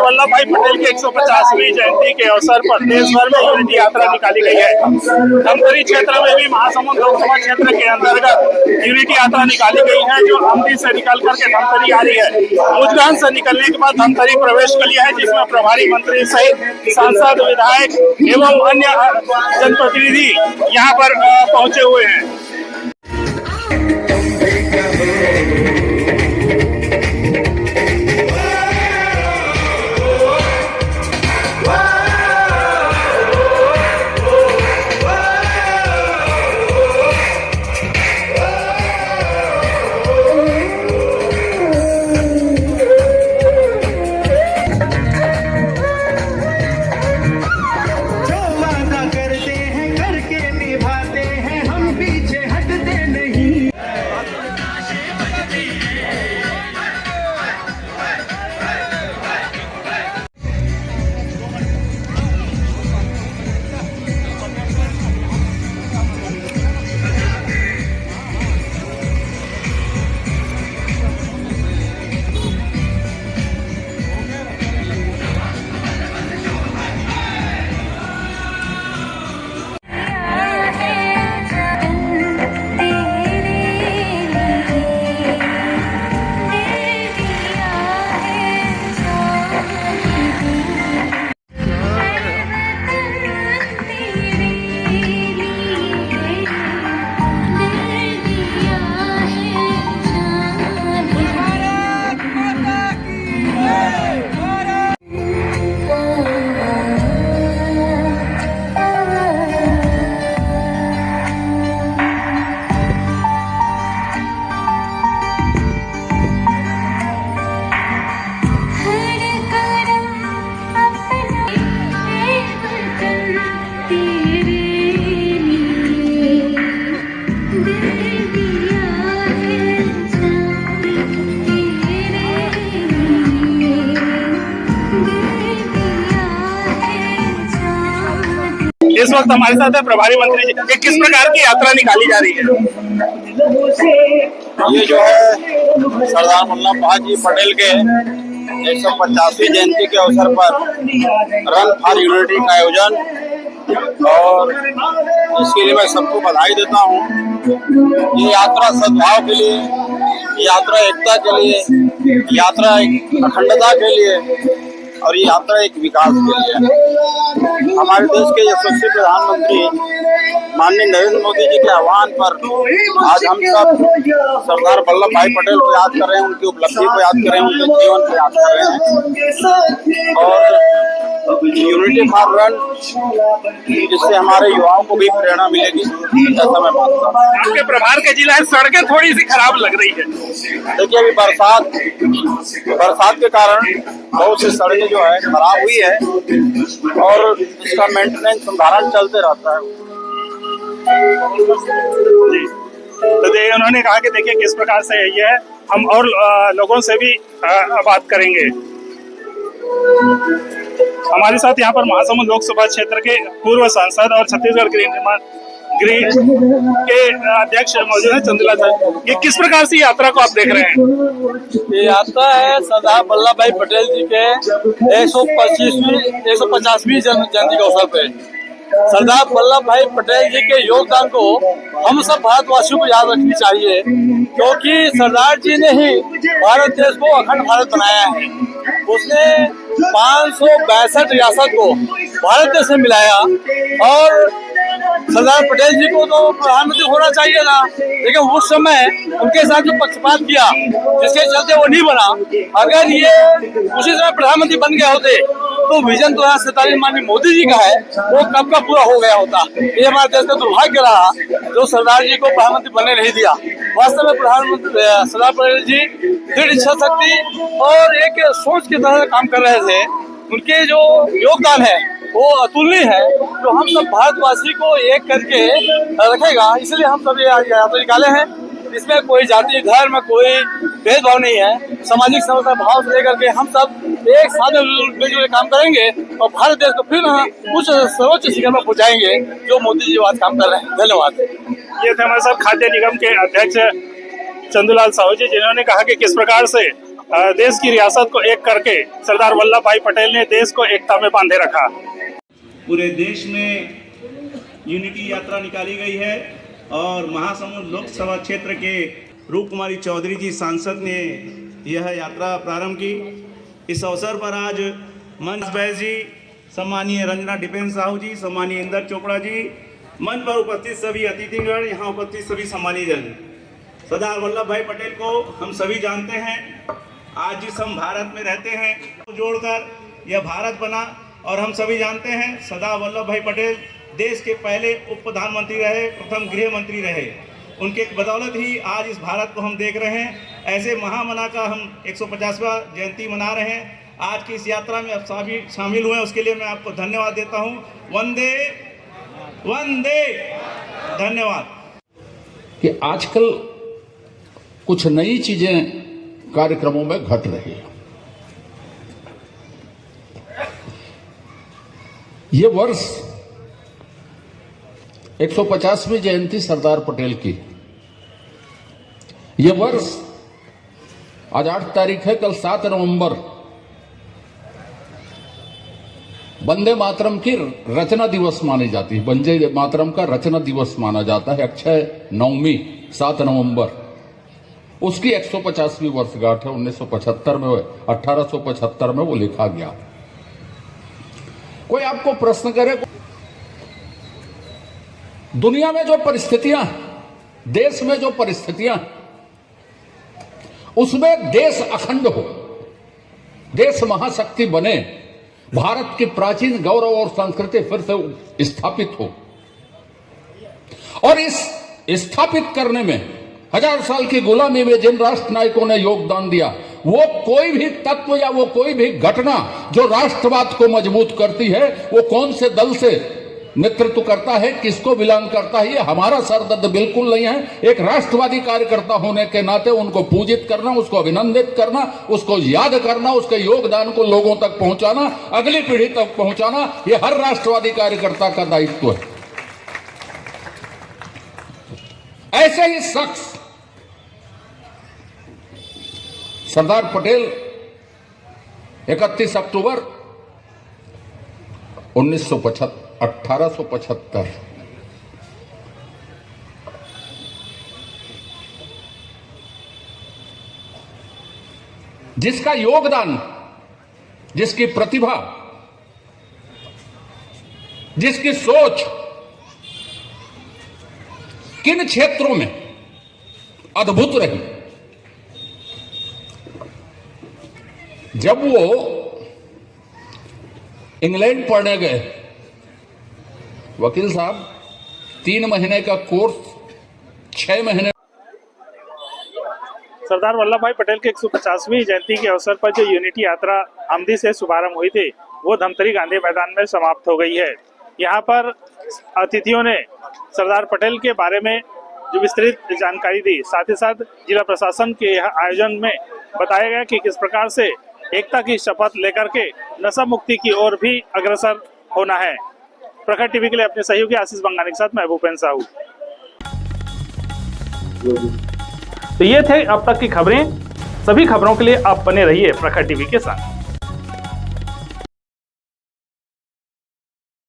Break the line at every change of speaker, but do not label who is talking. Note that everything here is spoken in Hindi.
वल्लभ भाई पटेल की 150वीं जयंती के अवसर पर देश भर में यूनिटी यात्रा निकाली गई है। धमतरी क्षेत्र में भी महासमुंद लोकसभा क्षेत्र के अंतर्गत यूनिटी यात्रा निकाली गई है, जो अमरी से निकल करके धमतरी आ रही है। मुजगान से निकलने के बाद धमतरी प्रवेश कर लिया है, जिसमें प्रभारी मंत्री सहित सांसद, विधायक एवं अन्य जनप्रतिनिधि यहाँ पर पहुंचे हुए हैं। इस वक्त हमारे साथ है प्रभारी मंत्री जी। ये किस प्रकार की यात्रा निकाली जा रही है?
ये जो है सरदार वल्लभ भाई जी पटेल के 150वीं जयंती के अवसर पर रन फॉर यूनिटी का आयोजन, और इसके लिए मैं सबको बधाई देता हूँ। ये यात्रा सद्भाव के लिए, यात्रा एकता के लिए, यात्रा अखंडता के लिए, और ये यात्रा एक विकास के लिए। हमारे देश के यशस्वी प्रधानमंत्री माननीय नरेंद्र मोदी जी के आह्वान पर आज हम सब सरदार वल्लभ भाई पटेल को याद कर रहे हैं, उनकी उपलब्धि को याद कर रहे हैं, उनके जीवन को याद कर रहे हैं। और यूनिटी फॉर रन, जिससे हमारे युवाओं को भी प्रेरणा मिलेगी, ऐसा मैं मानता हूँ।
आपके प्रभार के जिला सड़कें थोड़ी सी खराब लग रही है।
देखिए, अभी बरसात के कारण बहुत सी सड़कें जो है खराब हुई है, और इसका मेंटेनेंस संधारण चलते रहता है।
जी, तो उन्होंने कहा कि देखिए किस प्रकार से ये है। हम और लोगों से भी बात करेंगे। हमारे साथ यहाँ पर महासमुंद लोकसभा क्षेत्र के पूर्व सांसद और छत्तीसगढ़ गृह निर्माण के अध्यक्ष मौजूद है, चंद्रलाल सर। ये किस प्रकार से यात्रा को आप देख रहे हैं?
ये यात्रा है सरदार वल्लभ भाई पटेल जी के 150वीं जयंती के अवसर पे। सरदार वल्लभ भाई पटेल जी के योगदान को हम सब भारतवासियों को याद रखनी चाहिए, क्योंकि सरदार जी ने ही भारत देश को अखंड भारत बनाया है। उसने 562 रियासत को भारत देश में मिलाया, और सरदार पटेल जी को तो प्रधानमंत्री होना चाहिए ना, लेकिन उस समय उनके साथ जो पक्षपात किया, जिसके चलते वो नहीं बना। अगर ये उसी समय प्रधानमंत्री बन गए होते तो विजन 2047 माननीय मोदी जी का है, वो कब का पूरा हो गया होता। ये हमारे देश का दुर्भाग्य रहा जो सरदार जी को प्रधानमंत्री बनने नहीं दिया। वास्तव में प्रधानमंत्री सरदार पटेल जी दृढ़ इच्छा शक्ति और एक सोच के तरह काम कर रहे थे। उनके जो योगदान है वो अतुलनीय है, जो हम सब भारतवासी को एक करके रखेगा। इसलिए हम सब यात्रा निकाले हैं। इसमें कोई जाति धर्म कोई भेदभाव नहीं है। सामाजिक समता भाव से लेकर के हम सब एक साथ मिलकर काम करेंगे और भारत देश को फिर उच्च सर्वोच्च शिखर में पहुंचाएंगे, जो मोदी जी आज काम कर रहे हैं। धन्यवाद।
ये थे हमारे साथ खाद्य निगम के अध्यक्ष चंदूलाल साहू जी, जिन्होंने कहा कि किस प्रकार से देश की रियासत को एक करके सरदार वल्लभ भाई पटेल ने देश को एकता में बांधे रखा।
पूरे देश में यूनिटी यात्रा निकाली गई है और महासमुंद लोकसभा क्षेत्र के रूप कुमारी चौधरी जी सांसद ने यह यात्रा प्रारंभ की। इस अवसर पर आज मंच बैस जी, सम्मानीय रंजना डिपेन साहू जी, सम्मानीय इंदर चोपड़ा जी, मंच पर उपस्थित सभी अतिथिगण, यहाँ उपस्थित सभी सम्मानीय जन, सरदार वल्लभ भाई पटेल को हम सभी जानते हैं। आज जिस हम भारत में रहते हैं जोड़कर यह भारत बना और हम सभी जानते हैं सरदार वल्लभ भाई पटेल देश के पहले उप प्रधानमंत्री रहे, प्रथम गृह मंत्री रहे। उनके बदौलत ही आज इस भारत को हम देख रहे हैं। ऐसे महामना का हम 150वां जयंती मना रहे हैं। आज की इस यात्रा में आप सभी शामिल हुए, उसके लिए मैं आपको धन्यवाद देता हूं। वंदे वंदे, धन्यवाद।
कि आजकल कुछ नई चीजें कार्यक्रमों में घट रही है। ये वर्ष 150वीं जयंती सरदार पटेल की, ये वर्ष आज 8 तारीख है, कल 7 नवंबर वंदे मातरम की रचना दिवस मानी जाती है। वंदे मातरम का रचना दिवस माना जाता है। अक्षय नवमी 7 नवंबर, उसकी 150वीं वर्षगांठ है। 1975 में, 1875 में वो लिखा गया। कोई आपको प्रश्न करे, दुनिया में जो परिस्थितियां, देश में जो परिस्थितियां, उसमें देश अखंड हो, देश महाशक्ति बने, भारत की प्राचीन गौरव और संस्कृति फिर से स्थापित हो, और इस स्थापित करने में 1000 साल की गुलामी में जिन राष्ट्र नायकों ने योगदान दिया, वो कोई भी तत्व या वो कोई भी घटना जो राष्ट्रवाद को मजबूत करती है, वो कौन से दल से नेतृत्व करता है, किसको बिलोंग करता है, ये हमारा सरदर्द बिल्कुल नहीं है। एक राष्ट्रवादी कार्यकर्ता होने के नाते उनको पूजित करना, उसको अभिनंदित करना, उसको याद करना, उसके योगदान को लोगों तक पहुंचाना, अगली पीढ़ी तक पहुंचाना, ये हर राष्ट्रवादी कार्यकर्ता का दायित्व है। ऐसे ही शख्स सरदार पटेल 31 अक्टूबर 1875 जिसका योगदान, जिसकी प्रतिभा, जिसकी सोच किन क्षेत्रों में अद्भुत रही। जब वो इंग्लैंड पढ़ने गए, वकील साहब 3 महीने का कोर्स 6 महीने।
सरदार वल्लभ भाई पटेल के 150वीं जयंती के अवसर पर जो यूनिटी यात्रा आमदी से शुभारंभ हुई थी, वो धमतरी गांधी मैदान में समाप्त हो गई है। यहाँ पर अतिथियों ने सरदार पटेल के बारे में जो विस्तृत जानकारी दी, साथ ही साथ जिला प्रशासन के आयोजन में बताया गया कि किस प्रकार से एकता की शपथ लेकर के नशा मुक्ति की ओर भी अग्रसर होना है। प्रखर टीवी के लिए अपने सहयोगी आशीष बंगानी के साथ मैं भूपेन साहू। तो ये थे अब तक की खबरें। सभी खबरों के लिए आप बने रहिए प्रखर टीवी के साथ।